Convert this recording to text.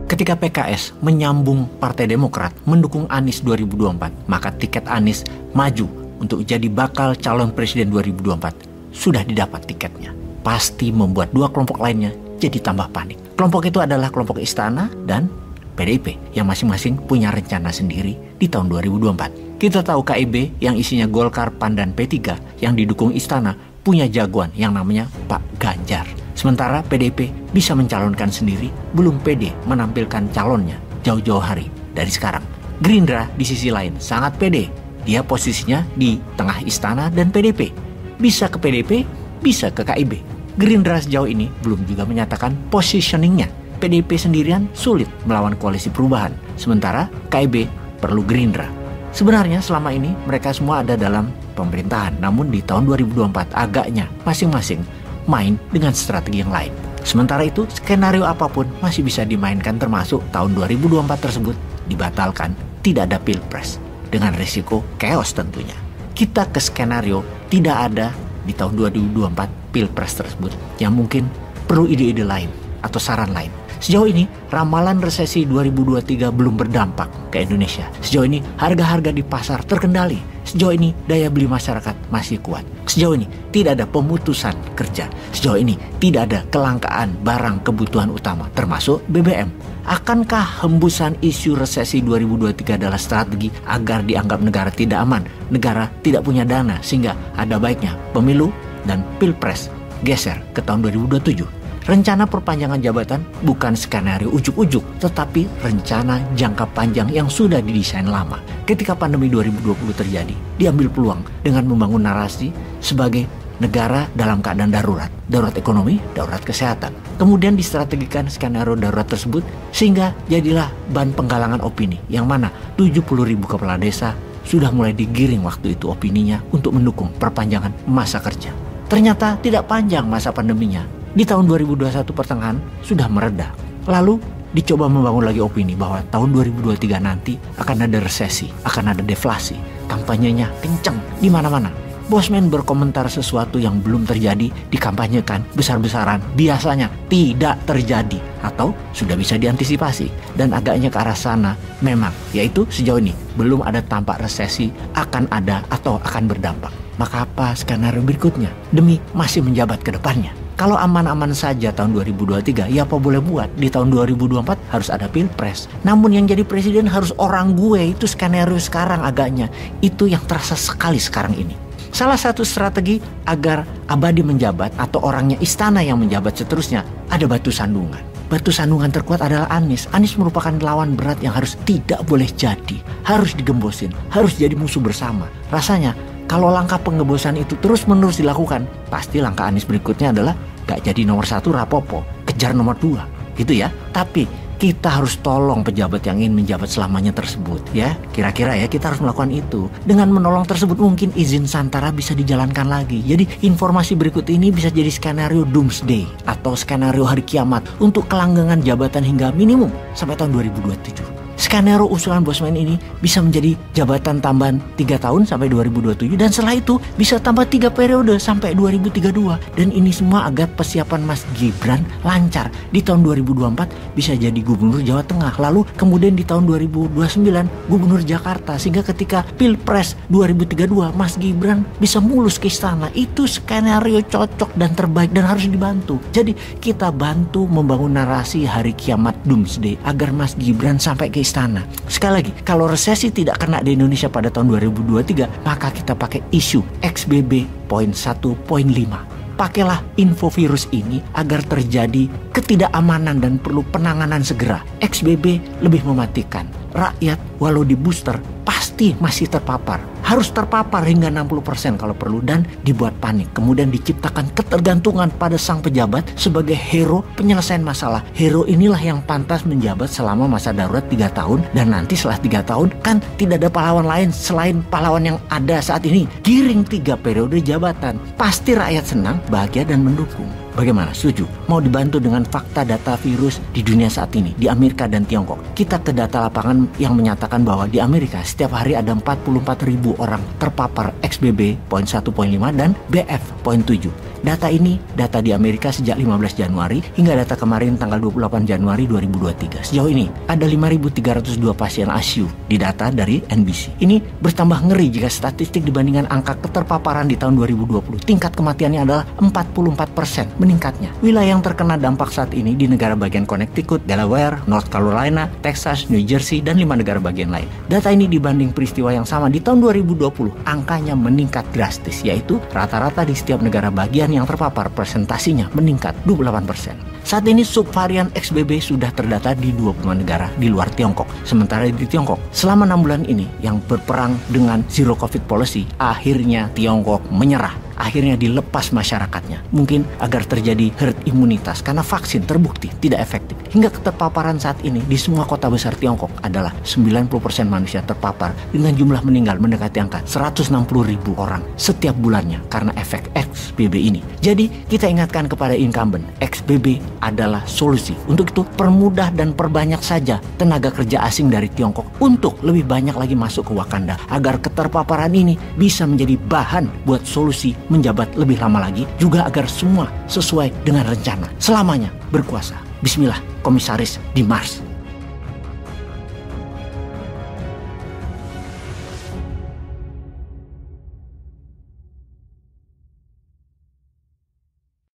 Ketika PKS menyambung Partai Demokrat mendukung Anies 2024, maka tiket Anies maju untuk jadi bakal calon presiden 2024 sudah didapat tiketnya. Pasti membuat dua kelompok lainnya jadi tambah panik. Kelompok itu adalah kelompok Istana dan PDIP yang masing-masing punya rencana sendiri di tahun 2024. Kita tahu KIB yang isinya Golkar, PAN, dan P3 yang didukung Istana punya jagoan yang namanya Pak Ganjar. Sementara PDIP bisa mencalonkan sendiri, belum pede menampilkan calonnya jauh-jauh hari dari sekarang. Gerindra di sisi lain sangat pede. Dia posisinya di tengah Istana dan PDIP. Bisa ke PDIP, bisa ke KIB. Gerindra sejauh ini belum juga menyatakan positioningnya. PDIP sendirian sulit melawan koalisi perubahan. Sementara KIB perlu Gerindra. Sebenarnya selama ini mereka semua ada dalam pemerintahan. Namun di tahun 2024 agaknya masing-masing main dengan strategi yang lain. Sementara itu skenario apapun masih bisa dimainkan, termasuk tahun 2024 tersebut dibatalkan, tidak ada pilpres dengan risiko chaos tentunya. Kita ke skenario tidak ada di tahun 2024 pilpres tersebut yang mungkin perlu ide-ide lain atau saran lain. Sejauh ini ramalan resesi 2023 belum berdampak ke Indonesia. Sejauh ini harga-harga di pasar terkendali. Sejauh ini daya beli masyarakat masih kuat. Sejauh ini tidak ada pemutusan kerja. Sejauh ini tidak ada kelangkaan barang kebutuhan utama termasuk BBM. Akankah hembusan isu resesi 2023 adalah strategi agar dianggap negara tidak aman, negara tidak punya dana, sehingga ada baiknya pemilu dan pilpres geser ke tahun 2027? Rencana perpanjangan jabatan bukan skenario ujuk-ujuk, tetapi rencana jangka panjang yang sudah didesain lama. Ketika pandemi 2020 terjadi, diambil peluang dengan membangun narasi sebagai negara dalam keadaan darurat. Darurat ekonomi, darurat kesehatan. Kemudian distrategikan skenario darurat tersebut sehingga jadilah bahan penggalangan opini, yang mana 70.000 kepala desa sudah mulai digiring waktu itu opininya untuk mendukung perpanjangan masa kerja. Ternyata tidak panjang masa pandeminya. Di tahun 2021 pertengahan sudah mereda. Lalu dicoba membangun lagi opini bahwa tahun 2023 nanti akan ada resesi, akan ada deflasi. Kampanyenya kencang di mana-mana. Bosman berkomentar sesuatu yang belum terjadi dikampanyekan besar-besaran. Biasanya tidak terjadi atau sudah bisa diantisipasi. Dan agaknya ke arah sana memang, yaitu sejauh ini belum ada tampak resesi akan ada atau akan berdampak. Maka apa skenario berikutnya demi masih menjabat ke depannya? Kalau aman-aman saja tahun 2023, ya apa boleh buat. Di tahun 2024 harus ada pilpres. Namun yang jadi presiden harus orang gue. Itu skenario sekarang agaknya. Itu yang terasa sekali sekarang ini. Salah satu strategi agar abadi menjabat atau orangnya Istana yang menjabat seterusnya, ada batu sandungan. Batu sandungan terkuat adalah Anies. Anies merupakan lawan berat yang harus tidak boleh jadi. Harus digembosin, harus jadi musuh bersama. Rasanya kalau langkah penggembosan itu terus-menerus dilakukan, pasti langkah Anies berikutnya adalah gak jadi nomor 1 rapopo, kejar nomor 2, gitu ya. Tapi kita harus tolong pejabat yang ingin menjabat selamanya tersebut, ya. Kira-kira ya kita harus melakukan itu. Dengan menolong tersebut mungkin izin Santara bisa dijalankan lagi. Jadi informasi berikut ini bisa jadi skenario doomsday atau skenario hari kiamat untuk kelanggengan jabatan hingga minimum sampai tahun 2027. Skenario usulan Bosman ini bisa menjadi jabatan tambahan 3 tahun sampai 2027 dan setelah itu bisa tambah 3 periode sampai 2032. Dan ini semua agar persiapan Mas Gibran lancar. Di tahun 2024 bisa jadi gubernur Jawa Tengah, lalu kemudian di tahun 2029 gubernur Jakarta, sehingga ketika Pilpres 2032 Mas Gibran bisa mulus ke istana. Itu skenario cocok dan terbaik dan harus dibantu. Jadi kita bantu membangun narasi hari kiamat doomsday agar Mas Gibran sampai ke istana. Sekali lagi, kalau resesi tidak kena di Indonesia pada tahun 2023, maka kita pakai isu XBB poin 1.5. Pakailah infovirus ini agar terjadi ketidakamanan dan perlu penanganan segera. XBB lebih mematikan. Rakyat walau di booster pasti masih terpapar. Harus terpapar hingga 60% kalau perlu dan dibuat panik. Kemudian diciptakan ketergantungan pada sang pejabat sebagai hero penyelesaian masalah. Hero inilah yang pantas menjabat selama masa darurat 3 tahun. Dan nanti setelah 3 tahun kan tidak ada pahlawan lain selain pahlawan yang ada saat ini. Giring 3 periode jabatan. Pasti rakyat senang, bahagia dan mendukung. Bagaimana? Setuju? Mau dibantu dengan fakta data virus di dunia saat ini, di Amerika dan Tiongkok. Kita ke data lapangan yang menyatakan bahwa di Amerika setiap hari ada 44.000 orang terpapar XBB poin 1.5 dan BF poin 7. Data ini data di Amerika sejak 15 Januari hingga data kemarin tanggal 28 Januari 2023. Sejauh ini ada 5.302 pasien ICU di data dari NBC. Ini bertambah ngeri jika statistik dibandingkan angka keterpaparan di tahun 2020. Tingkat kematiannya adalah 44% meningkatnya. Wilayah yang terkena dampak saat ini di negara bagian Connecticut, Delaware, North Carolina, Texas, New Jersey, dan 5 negara bagian lain. Data ini dibanding peristiwa yang sama di tahun 2020, angkanya meningkat drastis, yaitu rata-rata di setiap negara bagian yang terpapar presentasinya meningkat 28%. Saat ini subvarian XBB sudah terdata di 25 negara di luar Tiongkok. Sementara di Tiongkok, selama 6 bulan ini yang berperang dengan Zero Covid Policy, akhirnya Tiongkok menyerah. Akhirnya dilepas masyarakatnya. Mungkin agar terjadi herd imunitas karena vaksin terbukti tidak efektif. Hingga keterpaparan saat ini di semua kota besar Tiongkok adalah 90% manusia terpapar dengan jumlah meninggal mendekati angka 160.000 orang setiap bulannya karena efek XBB ini. Jadi kita ingatkan kepada incumbent, XBB adalah solusi. Untuk itu permudah dan perbanyak saja tenaga kerja asing dari Tiongkok untuk lebih banyak lagi masuk ke Wakanda agar keterpaparan ini bisa menjadi bahan buat solusi menjabat lebih lama lagi, juga agar semua sesuai dengan rencana selamanya berkuasa. Bismillah, Komisaris di Mars.